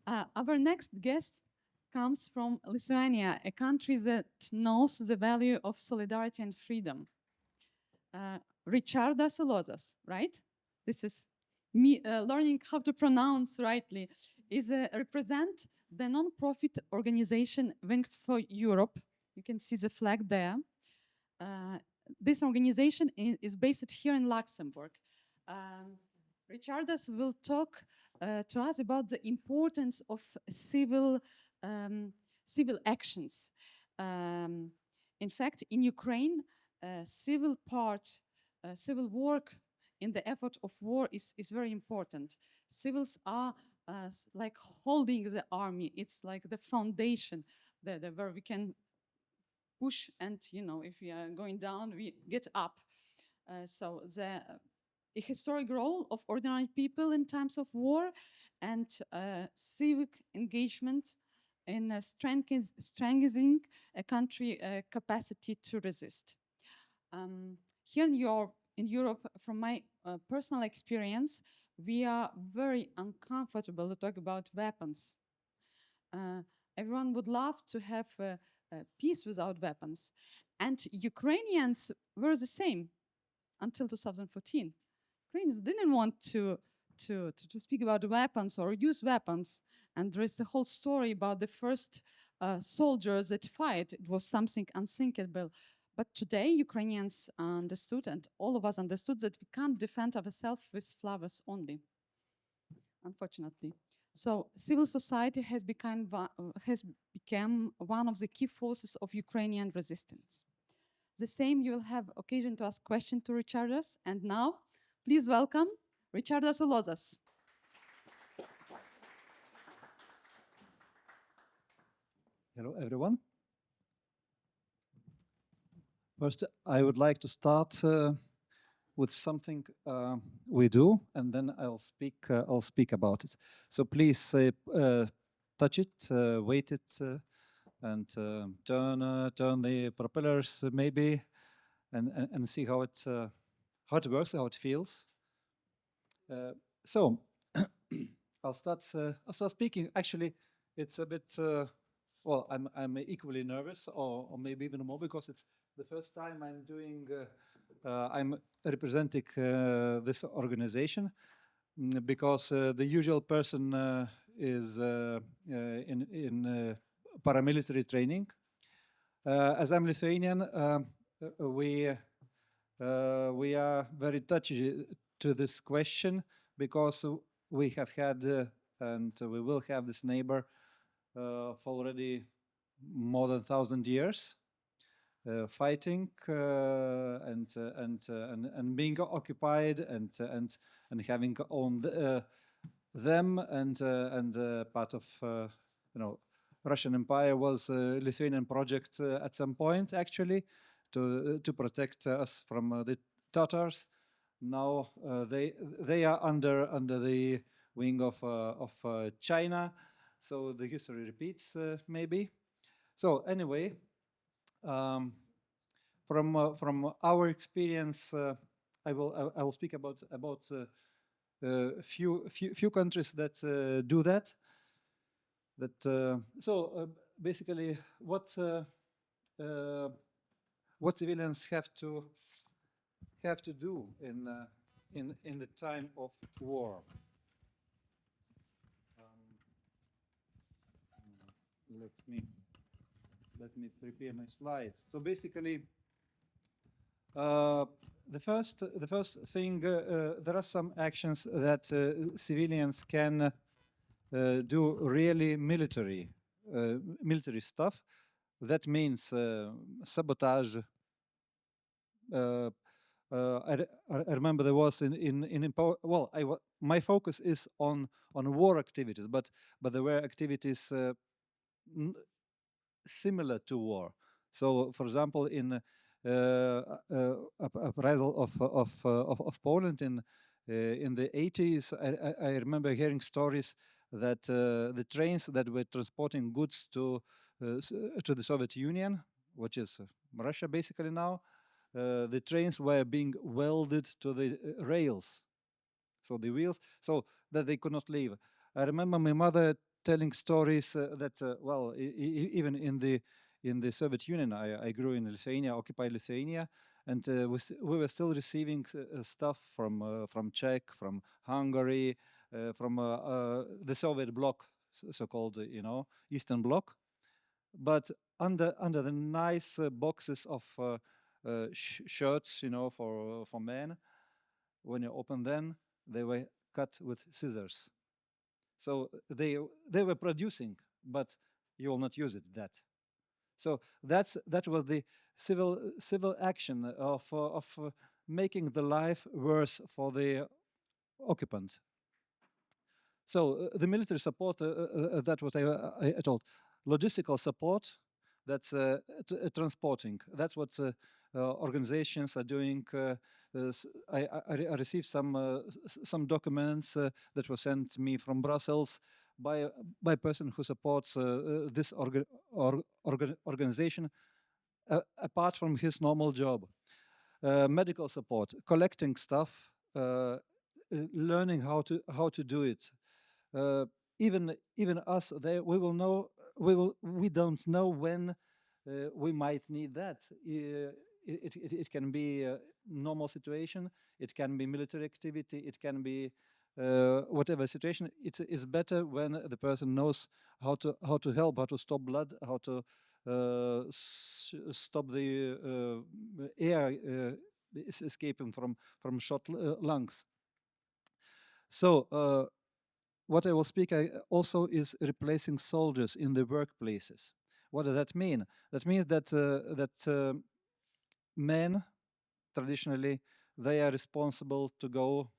Our next guest comes from Lithuania, a country that knows the value of solidarity and freedom. Ričardas Ulozas, right? This is me learning how to pronounce rightly. Is represent the non-profit organization Wing for Europe. You can see the flag there. This organization is based here in Luxembourg. Ričardas will talk to us about the importance of civil actions. In fact, in Ukraine, civil work in the effort of war is very important. Civils are like holding the army. It's like the foundation where we can push, and if we are going down, we get up. So the historic role of ordinary people in times of war and civic engagement in strengthening a country capacity to resist. Here in Europe, from my personal experience, we are very uncomfortable to talk about weapons. Everyone would love to have peace without weapons. And Ukrainians were the same until 2014. Ukrainians didn't want to speak about weapons or use weapons. And there is the whole story about the first soldiers that fight. It was something unthinkable. But today, Ukrainians understood, and all of us understood, that we can't defend ourselves with flowers only, unfortunately. So civil society has become one of the key forces of Ukrainian resistance. The same, you will have occasion to ask questions to Ričardas. And now, please welcome Ričardas Ulozas. Hello, everyone. First, I would like to start with something we do, and then I'll speak about it. So please touch it, weight it, and turn the propellers maybe, and see how it works, how it feels. So I'll start speaking. Actually, it's a bit. Well, I'm equally nervous, or maybe even more, because it's the first time I'm doing. I'm representing this organization, because the usual person is in paramilitary training. As I'm Lithuanian, we are very touchy to this question, because we have had and we will have this neighbor for already more than 1,000 years, fighting and being occupied and having owned them, and part of Russian Empire was a Lithuanian project at some point, actually, to protect us from the Tatars. Now they are under the wing of China, so the history repeats maybe. So anyway, from our experience, I will speak about few countries that do that. So basically, what civilians have to do in the time of war. Let me prepare my slides. So basically, the first thing, there are some actions that civilians can do, really military stuff. That means sabotage. I remember there was my focus is on war activities, but there were activities similar to war. So, for example, in uprisal of Poland in the 80s, I remember hearing stories that the trains that were transporting goods to the Soviet Union, which is Russia basically now, the trains were being welded to the rails, so the wheels, so that they could not leave. I remember my mother telling stories that well, even in the Soviet Union, I grew in Lithuania, occupied Lithuania, and we were still receiving stuff from Czech, from Hungary, from the Soviet bloc, so-called, Eastern Bloc, but under the nice boxes of shirts, for men. When you open them, they were cut with scissors. So they were producing, but you will not use it. So that was the civil action of making the life worse for the occupant. So the military support, that what I told, logistical support, that's transporting. That's what organizations are doing. I received some documents that were sent me from Brussels by a person who supports this organization apart from his normal job. Medical support, collecting stuff, learning how to do it. Even us there, we don't know when we might need that. It can be a normal situation, it can be military activity, it can be whatever situation. It's better when the person knows how to help, how to stop blood, how to stop the air escaping from shot lungs. So what I will speak also is replacing soldiers in the workplaces. What does that mean? That means that men traditionally they are responsible to go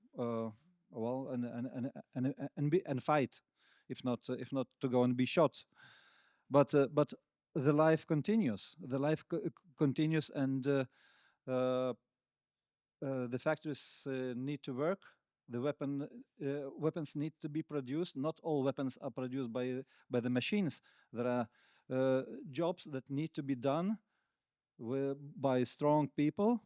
well and fight, if not to go and be shot. But the life continues. The life continues, and the factories need to work. The weapons need to be produced. Not all weapons are produced by the machines. There are jobs that need to be done by strong people,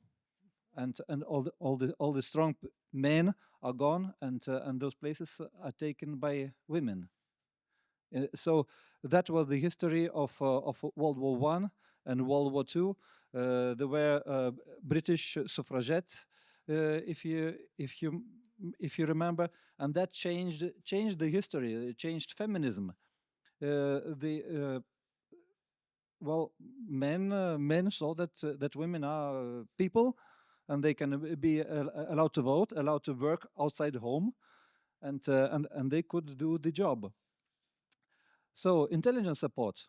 and all the strong men are gone, and those places are taken by women. So that was the history of World War One and World War Two. There were British suffragettes, if you remember, and that changed the history. It changed feminism. Well, men saw that women are people, and they can be allowed to vote, allowed to work outside home, and they could do the job. So intelligence support.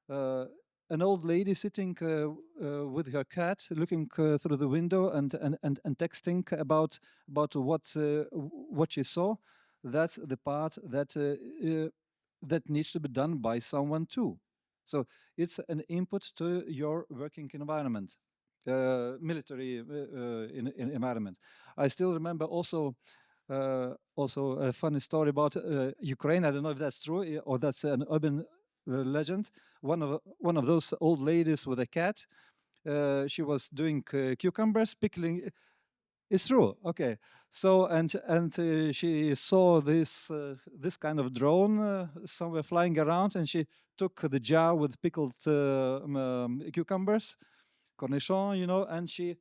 An old lady sitting with her cat, looking through the window and texting about what she saw. That's the part that needs to be done by someone too. So it's an input to your working environment, military environment. I still remember also a funny story about Ukraine. I don't know if that's true or that's an urban legend. One of those old ladies with a cat. She was doing cucumbers, pickling. It's true. Okay. So and she saw this kind of drone somewhere flying around, and she took the jar with pickled cucumbers, cornichon, and she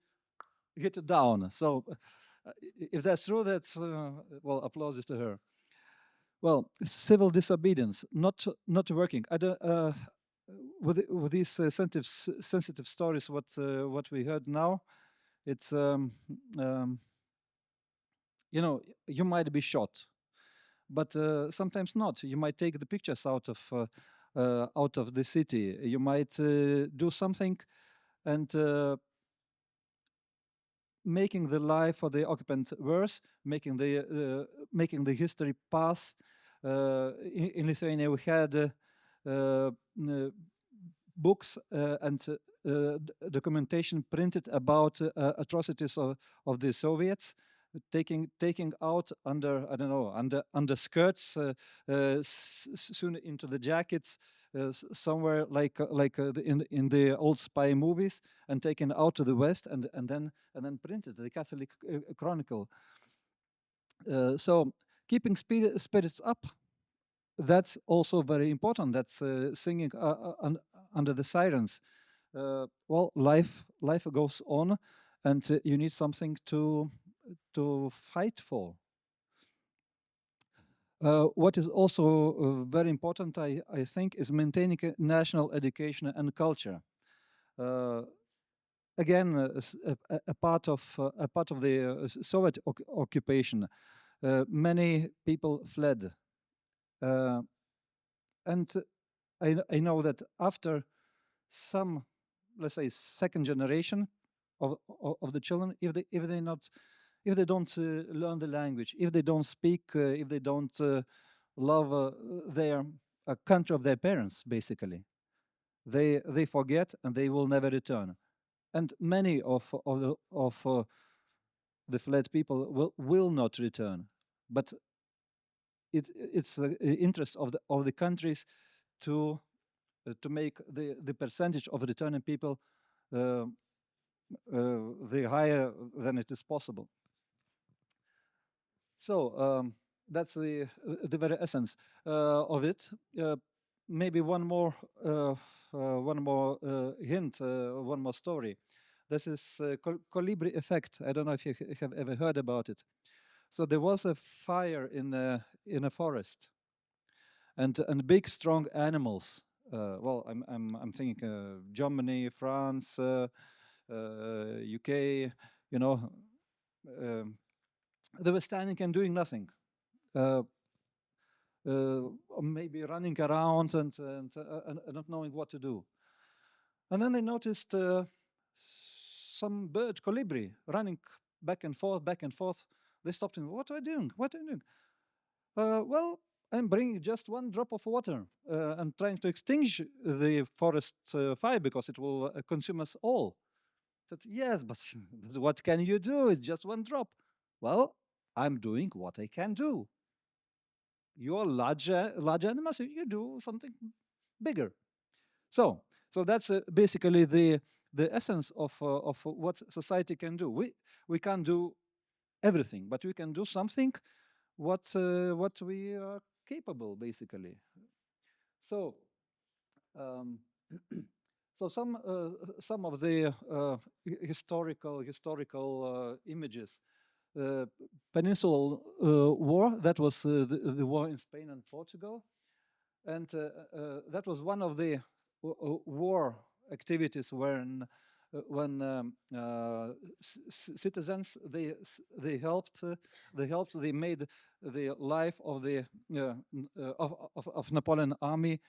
hit it down. So if that's true, that's well, applause to her. Well, civil disobedience, not working. I don't, with these sensitive stories, what we heard now, it's you might be shot, but sometimes not. You might take the pictures out of the city. You might do something, and making the life for the occupant worse, making the history pass. In Lithuania, we had books and documentation printed about atrocities of the Soviets, taking out under, I don't know, under skirts, soon into the jackets, somewhere like in the old spy movies, and taken out to the West, and then printed the Catholic Chronicle. So keeping spirits up, that's also very important. That's singing under the sirens. Well, life goes on, and you need something to fight for. What is also very important, I think, is maintaining a national education and culture. Uh, Again, a part of the Soviet occupation. Many people fled, and I know that after some, let's say, second generation of the children, if they don't learn the language, if they don't speak, if they don't love their country of their parents, basically, they forget and they will never return. And many of the fled people will not return. But it's the interest of the countries to make the percentage of returning people uh, the higher than it is possible. So that's the very essence of it. Maybe one more hint, one more story. This is colibri effect. I don't know if you have ever heard about it. So there was a fire in a forest, and big strong animals. Well, I'm thinking Germany, France, UK. You know, um, they were standing and doing nothing. Uh, or maybe running around and not knowing what to do. And then they noticed some bird, colibri, running back and forth, back and forth. They stopped and, what are you doing? What are you doing? Well, I'm bringing just one drop of water and trying to extinguish the forest fire because it will consume us all. But yes, but what can you do? It's just one drop. Well, I'm doing what I can do. You're large animals, you do something bigger. So that's basically the essence of what society can do. We can't do everything, but we can do something what we are capable, basically. So um, so some of the historical images. Uh, Peninsular War, that was the war in Spain and Portugal, and that was one of the war activities when citizens they made the life of the of Napoleon army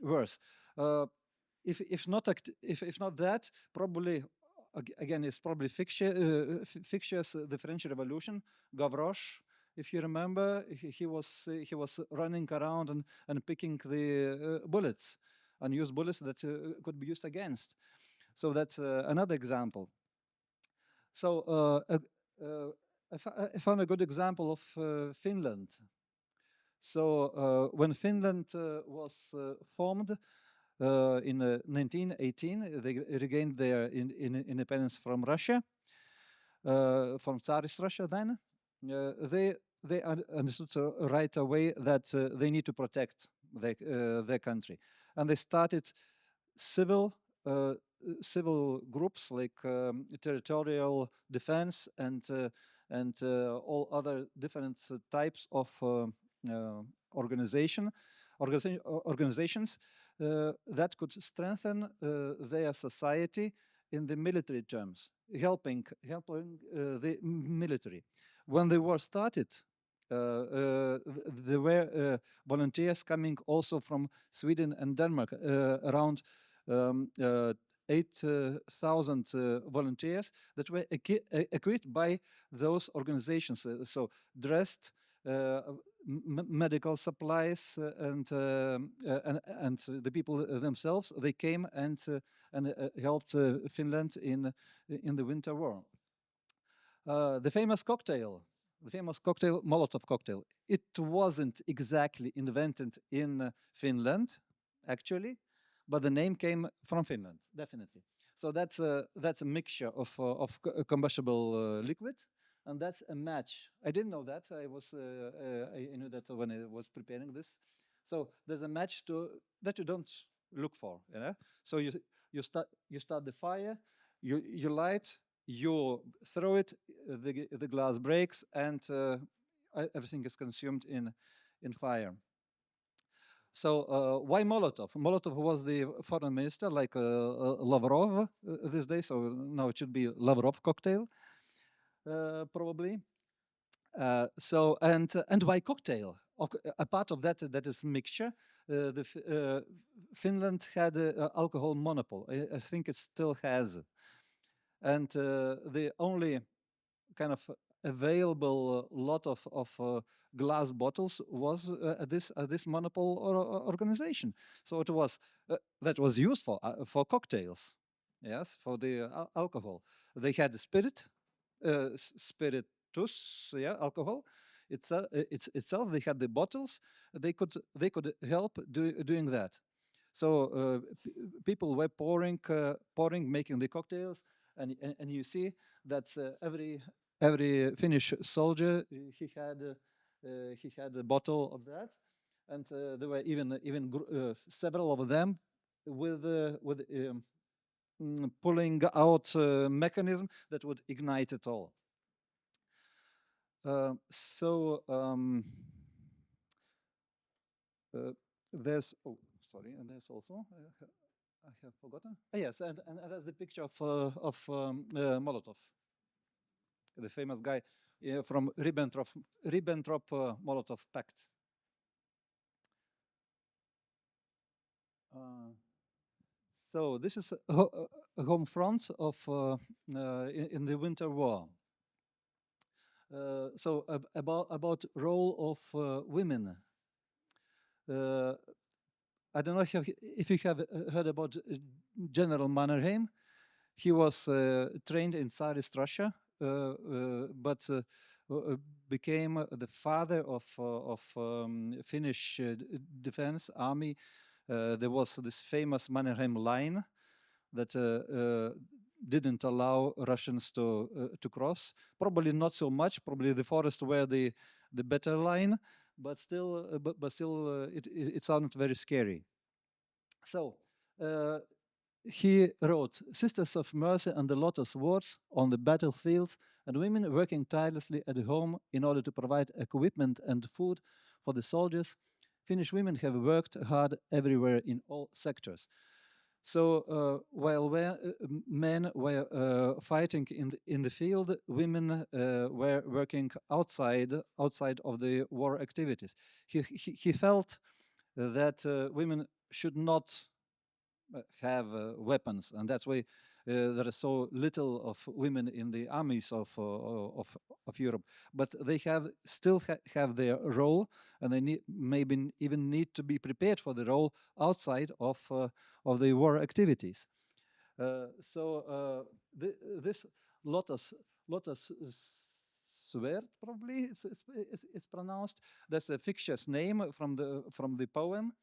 worse. If not that, probably again it's probably fictitious. The French Revolution, Gavroche, if you remember, he was running around and picking the bullets, unused bullets that could be used against. So that's another example. So I found a good example of Finland. So when Finland was formed in 1918, they regained their independence from Russia, from Tsarist Russia then. They understood right away that they need to protect their country, and they started civil civil groups like territorial defense and all other different types of organizations that could strengthen their society in the military terms, helping the military. When the war started, there were volunteers coming also from Sweden and Denmark, around 8,000 volunteers that were equipped by those organizations. So dressed, medical supplies, and the people themselves. They came and helped Finland in the Winter War. The famous cocktail, Molotov cocktail. It wasn't exactly invented in Finland, actually, but the name came from Finland, definitely. So that's a mixture of combustible liquid, and that's a match. I didn't know that. I knew that when I was preparing this. So there's a match that you don't look for, you know. So you start the fire, you light, you throw it, the glass breaks, and everything is consumed in fire. So why Molotov? Molotov was the foreign minister, like Lavrov these days. So now it should be Lavrov cocktail, probably. And why cocktail? A part of that is mixture. Finland had an alcohol monopoly. I think it still has, and the only kind of available lot of glass bottles was at this monopoly organization. So it was that was used for cocktails, yes, for the alcohol. They had spirit, spiritus, yeah, alcohol. Itself, they had the bottles. They could help doing that. So people were pouring, making the cocktails, and you see that every Finnish soldier he had a bottle of that, and there were even several of them with pulling out mechanism that would ignite it all. So there's sorry, and there's also I have forgotten. Yes, and that's the picture of Molotov, the famous guy from Ribbentrop-Molotov Pact. So this is a home front of in the Winter War. So about role of women. I don't know if you have heard about General Mannerheim. He was trained in Tsarist Russia, but became the father of Finnish defense army. There was this famous Mannerheim line that didn't allow Russians to cross. Probably not so much. Probably the forests were the better line, but still, it sounded very scary. So he wrote, "Sisters of Mercy and the Lotus Wards on the battlefields, and women working tirelessly at home in order to provide equipment and food for the soldiers. Finnish women have worked hard everywhere in all sectors." So while men were fighting in the field, women were working outside of the war activities. He felt that women should not have weapons, and that's why there is so little of women in the armies of Europe. But they still have their role, and they maybe even need to be prepared for the role outside of the war activities. So this Lotus Sverd, probably it's pronounced. That's a fictitious name from the poem.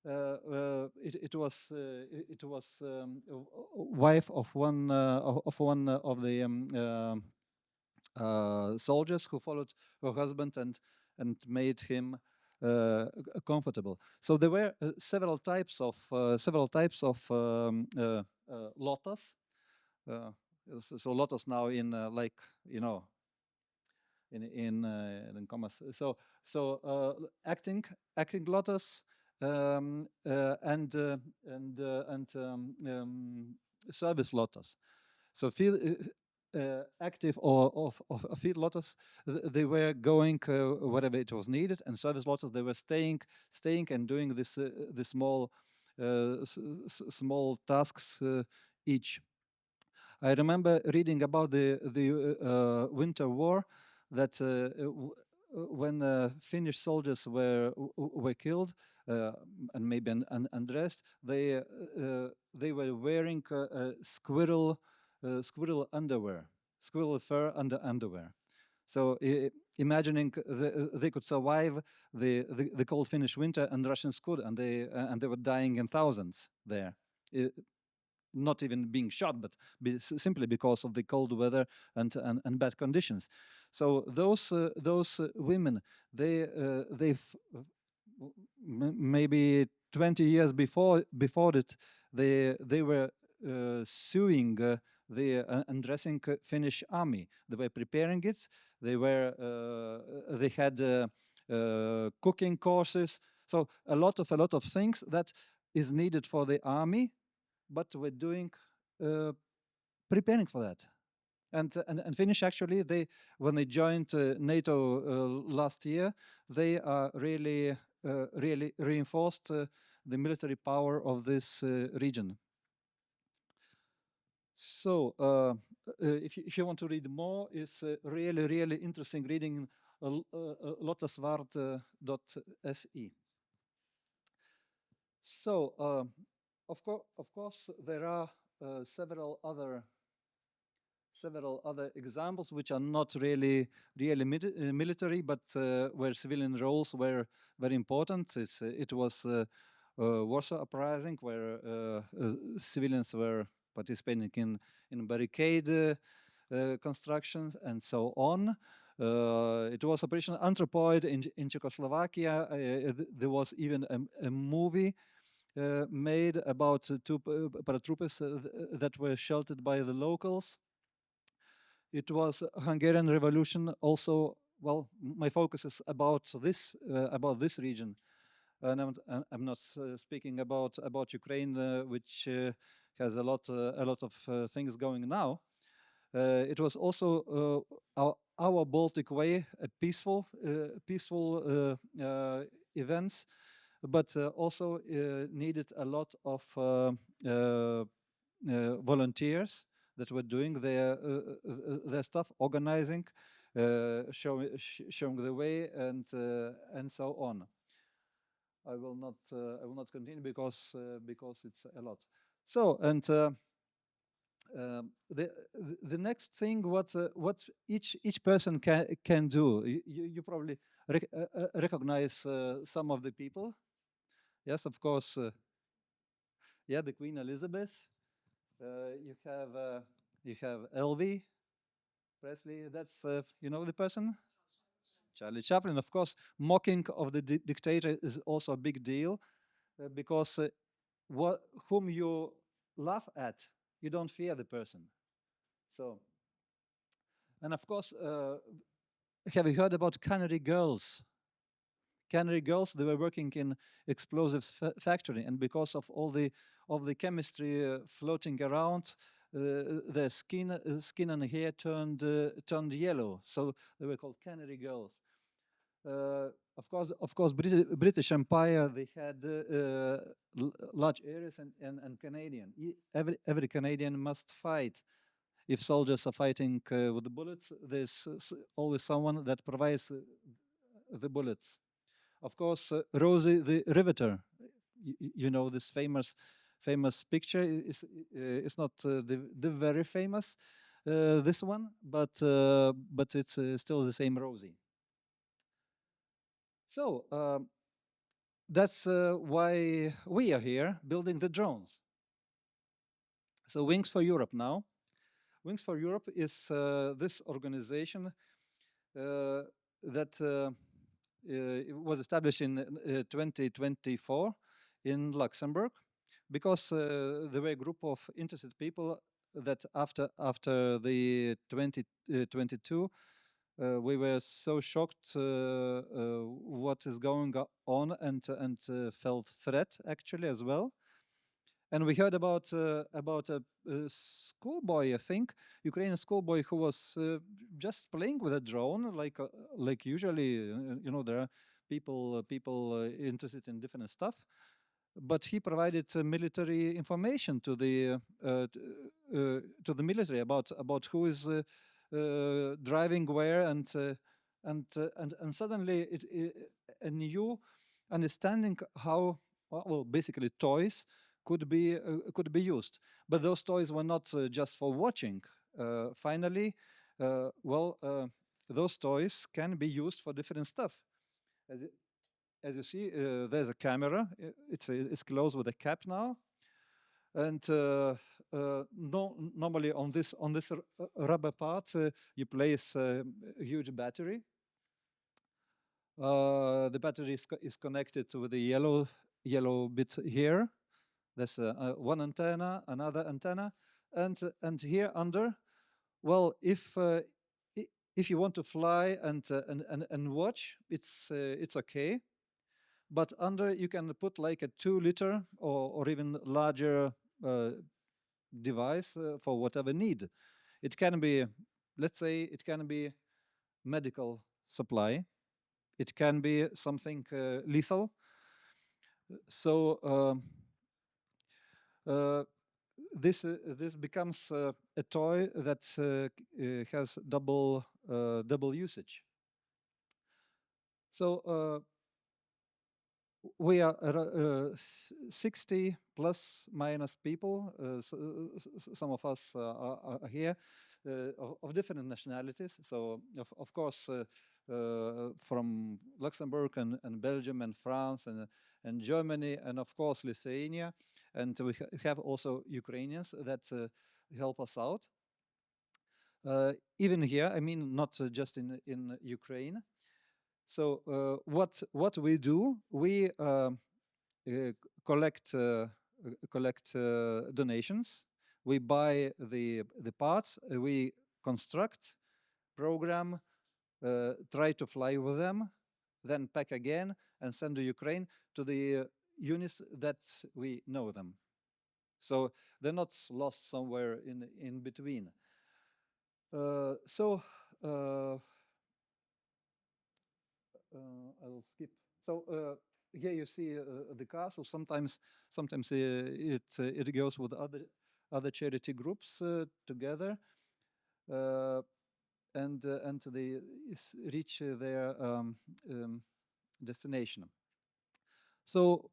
It was wife of one of the soldiers who followed her husband and made him comfortable. So there were several types of lotus. So lotus now in like in commas. So acting lotus. And service lotus. So active or field lotus, they were going wherever it was needed, and service lotus, they were staying and doing this small tasks each. I remember reading about the Winter War that when Finnish soldiers were killed and maybe undressed, they were wearing squirrel underwear, squirrel fur underwear. So imagining they could survive the cold Finnish winter, and Russians could, and they were dying in thousands there. not even being shot, but simply because of the cold weather and bad conditions. So those women, they've maybe 20 years before it, they were suing the undressing Finnish army. They were preparing it. They had cooking courses. So a lot of things that is needed for the army, but we're doing preparing for that. And Finnish actually, when they joined NATO last year, they really reinforced the military power of this region. So if you want to read more, it's really interesting reading lotteswart.fi. So of course there are several other examples which are not really military, but where civilian roles were very important. It was Warsaw Uprising, where civilians were participating in barricade constructions and so on. It was Operation Anthropoid in Czechoslovakia. There was even a movie made about two paratroopers that were sheltered by the locals. It was Hungarian Revolution also. Well, my focus is about this region, and I'm not speaking about Ukraine, which has a lot of things going now. It was also our Baltic Way, a peaceful events, but also needed a lot of volunteers that were doing their stuff, organizing, showing the way, and so on. I will not continue because it's a lot. So and the next thing what each person can do. You probably recognize some of the people. Yes, of course. Yeah, the Queen Elizabeth. You have Elvis Presley. That's you know the person. Charlie Chaplin, of course. Mocking of the dictator is also a big deal because whom you laugh at, you don't fear the person. So, and of course, have you heard about Canary Girls? Canary Girls, they were working in explosives factory, and because of all the chemistry floating around, their skin and hair turned yellow. So they were called Canary Girls. Of course, British Empire, they had large areas, and Canadian. Every Canadian must fight. If soldiers are fighting with the bullets, there's always someone that provides the bullets. Of course, Rosie the Riveter. You know this famous picture is not the very famous this one, but it's still the same Rosie. So that's why we are here building the drones. So Wings for Europe now. Wings for Europe is this organization that was established in 2024 in Luxembourg, because there were a group of interested people that after the 2022 we were so shocked what is going on, and felt threat actually as well. And we heard about a schoolboy, I think, Ukrainian schoolboy, who was just playing with a drone, like usually, you know, there are people interested in different stuff. But he provided military information to the military about who is driving where, and suddenly a new understanding how, well, basically toys could be used. But those toys were not just for watching. Finally, those toys can be used for different stuff. As you see, there's a camera. It's closed with a cap now. And normally on this rubber part, you place a huge battery. The battery is connected with the yellow bit here. There's one antenna, another antenna, and here under. Well, if you want to fly and watch, it's okay. But under you can put like a 2 liter or even larger device for whatever need. It can be, let's say, it can be medical supply. It can be something lethal. So this becomes a toy that has double usage. So we are 60 plus minus people. Some of us are here of different nationalities. So of course from Luxembourg and Belgium and France and Germany and of course Lithuania, and we have also Ukrainians that help us out. Even here, I mean, not just in Ukraine. So what we do, we collect donations. We buy the parts. We construct, program, try to fly with them, then pack again and send to Ukraine to the units that we know them. So they're not lost somewhere in between. I will skip. So here you see the castle. Sometimes it goes with other charity groups together, and they reach their destination. So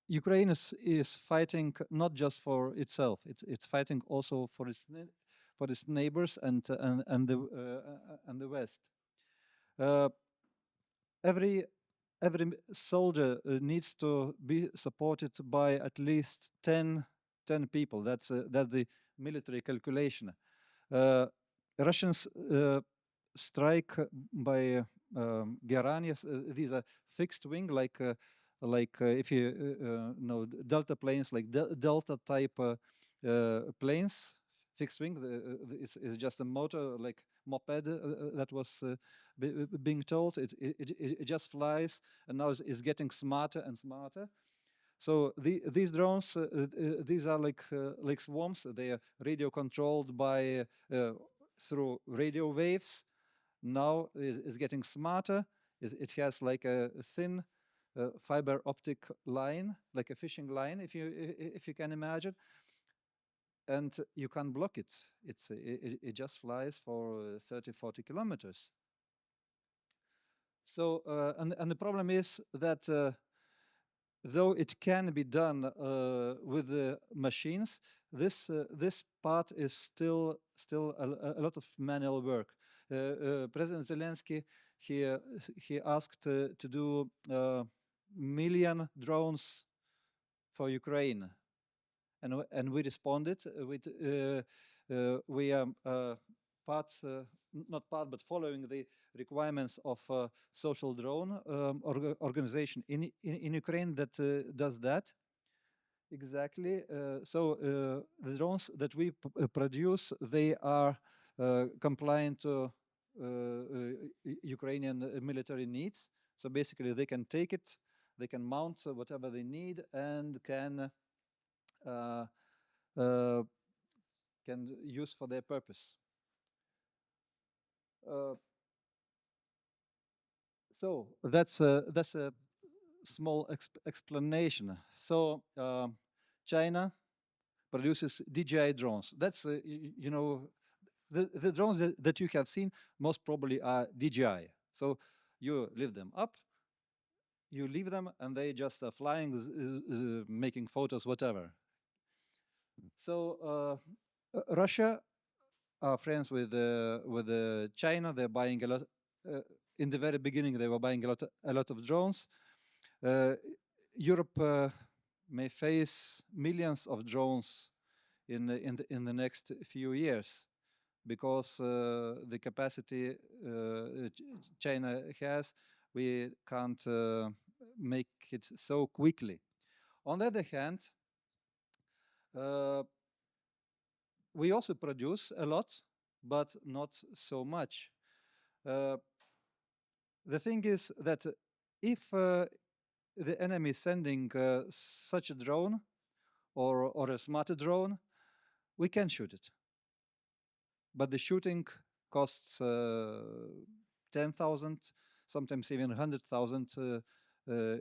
Ukraine is fighting not just for itself; it's fighting also for its neighbors and the West. Every soldier needs to be supported by at least 10 people. That's the military calculation. Russians strike by Geranias. These are fixed wing, like if you know Delta planes, like Delta type planes. Fixed wing is just a motor, like moped that was being told. It just flies, and now is getting smarter and smarter. So these drones, these are like swarms. They are radio controlled by through radio waves. Now is getting smarter. It has like a thin fiber optic line, like a fishing line, if you can imagine. And you can't block it. It just flies for 30, 40 kilometers. So and the problem is that though it can be done with the machines, this part is still a lot of manual work. President Zelensky he asked to do million drones for Ukraine. And we responded with we are not part, but following the requirements of social drone organization in Ukraine that does that. Exactly. So the drones that we produce, they are compliant to Ukrainian military needs. So basically, they can take it, they can mount whatever they need, and can use for their purpose. So that's a small explanation. So China produces DJI drones. That's you know the drones that you have seen most probably are DJI. So you lift them up, you leave them, and they just are flying, making photos, whatever. So Russia are friends with China. They're buying a lot. In the very beginning, they were buying a lot of drones. Europe may face millions of drones in the next few years, because the capacity China has, we can't make it so quickly. On the other hand, we also produce a lot, but not so much. The thing is that if the enemy is sending such a drone or a smart drone, we can shoot it. But the shooting costs 10,000, sometimes even 100,000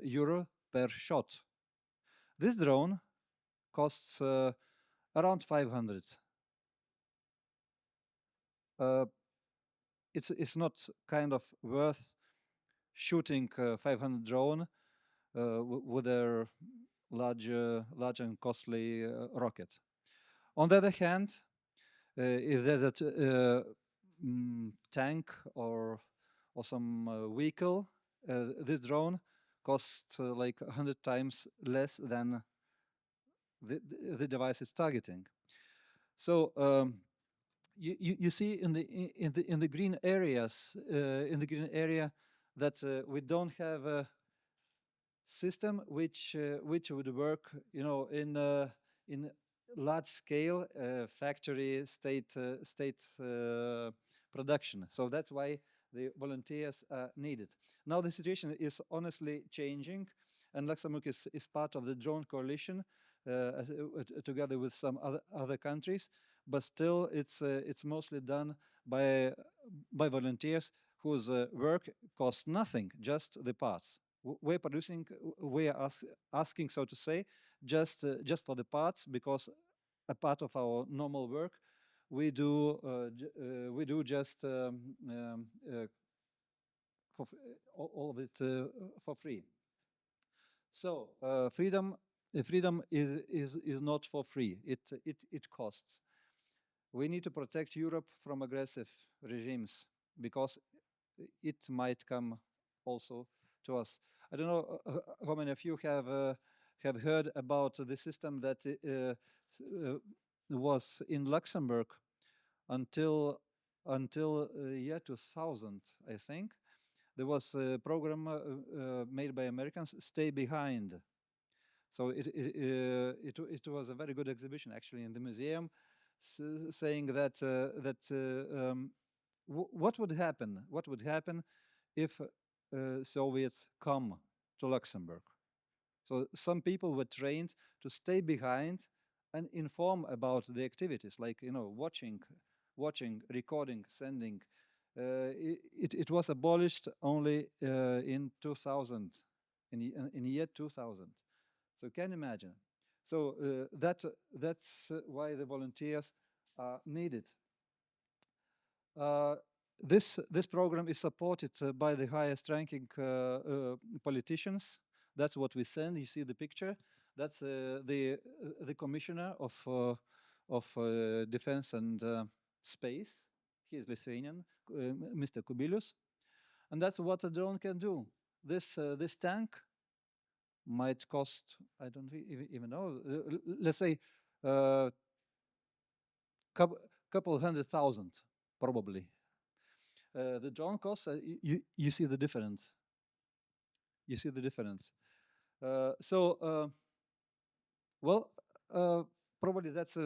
euro per shot. This drone costs around 500. It's not kind of worth shooting 500 drone with a large and costly rocket. On the other hand, if there's a tank or some vehicle, this drone costs like 100 times less than the device is targeting. So you see in the green areas, in the green area, that we don't have a system which would work, in large scale factory state production. So that's why the volunteers are needed. Now the situation is honestly changing, and Luxembourg is part of the drone coalition together with some other countries, but still it's mostly done by volunteers whose work costs nothing, just the parts. We're producing, we are asking, so to say, just for the parts, because a part of our normal work we do just for all of it for free. So freedom is not for free. It costs. We need to protect Europe from aggressive regimes, because it might come also to us. I don't know how many of you have heard about the system that was in Luxembourg until year 2000, I think. There was a program made by Americans, Stay Behind. So it was a very good exhibition, actually, in the museum, saying that what would happen? What would happen if Soviets come to Luxembourg? So some people were trained to stay behind and inform about the activities, like watching, recording, sending. It was abolished only in 2000, in year 2000. So can you imagine? So that's why the volunteers are needed. This program is supported by the highest ranking politicians. That's what we send. You see the picture. That's the commissioner of defense and space. He is Lithuanian, Mr. Kubilius, and that's what a drone can do. This tank might cost, I don't even know, let's say couple 100,000 probably. The drone costs, you see the difference. You see the difference. Well, probably that's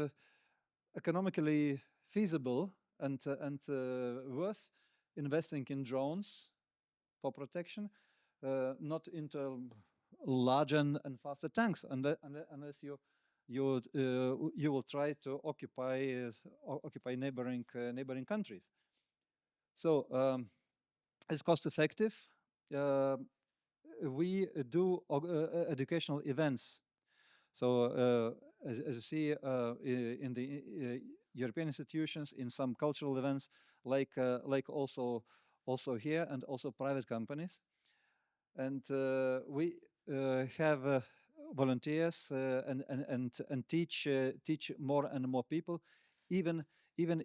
economically feasible and worth investing in drones for protection, not into larger and faster tanks, unless you will try to occupy neighboring countries. So it's cost effective. We do educational events. So as you see in the European institutions, in some cultural events, like also here, and also private companies, and we have volunteers and teach more and more people. Even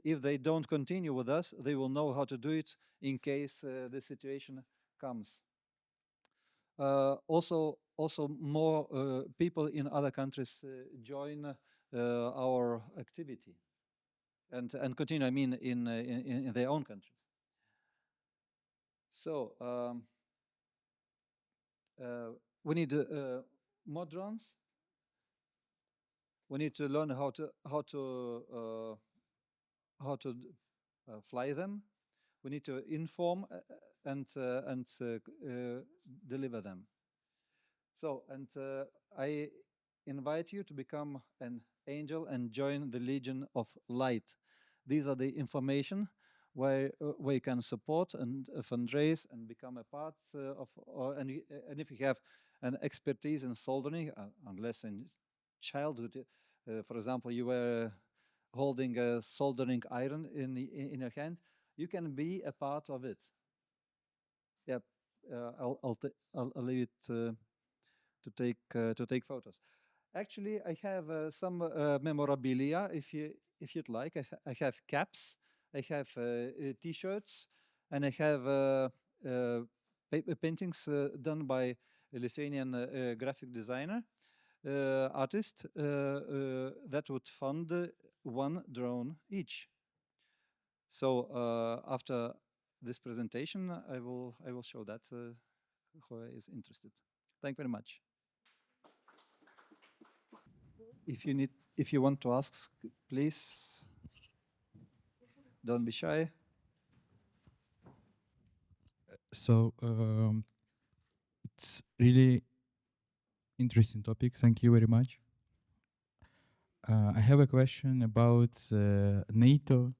if they don't continue with us, they will know how to do it in case the situation comes. Also, also more people in other countries join our activity and continue. I mean, in their own countries. So we need more drones. We need to learn how to fly them. We need to inform and deliver them. So, and I invite you to become an angel and join the Legion of Light. These are the information where you can support and fundraise and become a part of, and if you have an expertise in soldering, unless in childhood, for example, you were holding a soldering iron in your hand, you can be a part of it. Yeah, I'll leave it to take photos. Actually, I have some memorabilia. If you'd like, I have caps, I have T-shirts, and I have paintings done by a Lithuanian graphic designer artist that would fund one drone each. So after this presentation, I will show that who is interested. Thank you very much. If you want to ask, please don't be shy. So it's really interesting topic. Thank you very much. I have a question about NATO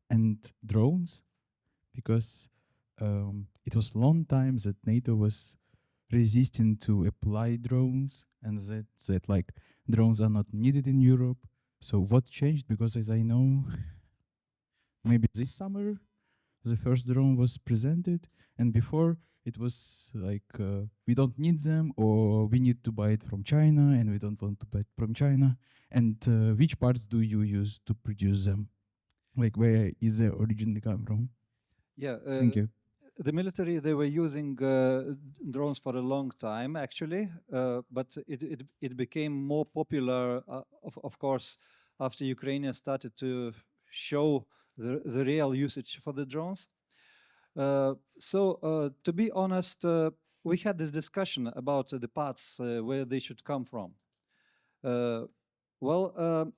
and drones, because it was long time that NATO was resisting to apply drones, and that like drones are not needed in Europe. So what changed? Because as I know, maybe this summer the first drone was presented, and before it was like we don't need them, or we need to buy it from China and we don't want to buy it from China. And which parts do you use to produce them? Like, where is the origin come from? Yeah, Thank you. the military, they were using drones for a long time, actually, but it became more popular, of course, after Ukraine started to show the real usage for the drones. So to be honest, we had this discussion about the parts where they should come from. Well,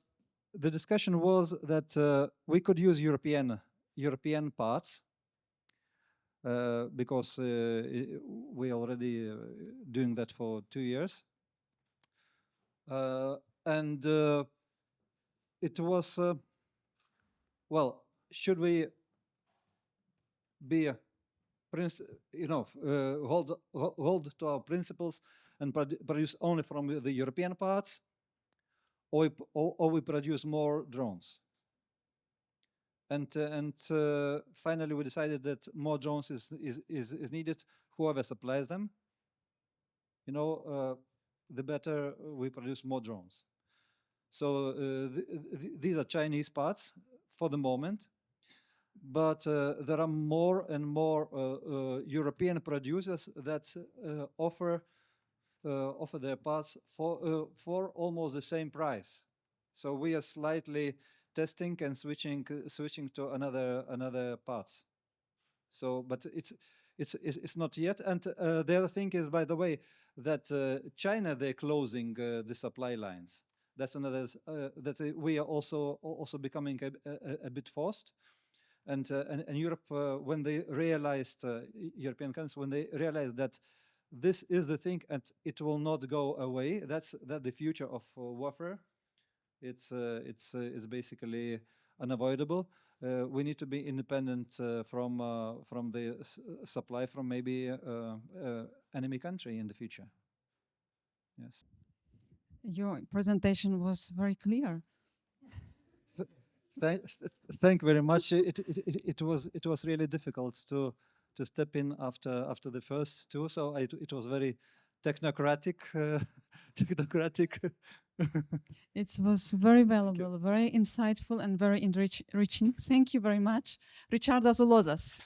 the discussion was that we could use European parts because we already doing that for 2 years, and it was well, should we be hold to our principles and produce only from the European parts, or we produce more drones? And finally, we decided that more drones is needed. Whoever supplies them, the better we produce more drones. So these are Chinese parts for the moment, but there are more and more European producers that offer their parts for almost the same price. So we are slightly testing and switching to another parts. So, but it's not yet. And the other thing is, by the way, that China, they're closing the supply lines. That's another that we are also becoming a bit forced. And Europe, when they realized, European countries, when they realized that this is the thing and it will not go away, that's the future of warfare. It's basically unavoidable. We need to be independent from the supply from maybe enemy country in the future. Yes. Your presentation was very clear. Thank you very much. It was really difficult to step in after the first two, so it was very technocratic. Technocratic. It was very valuable, very insightful, and very enriching. Thank you very much. Ričardas Ulozas.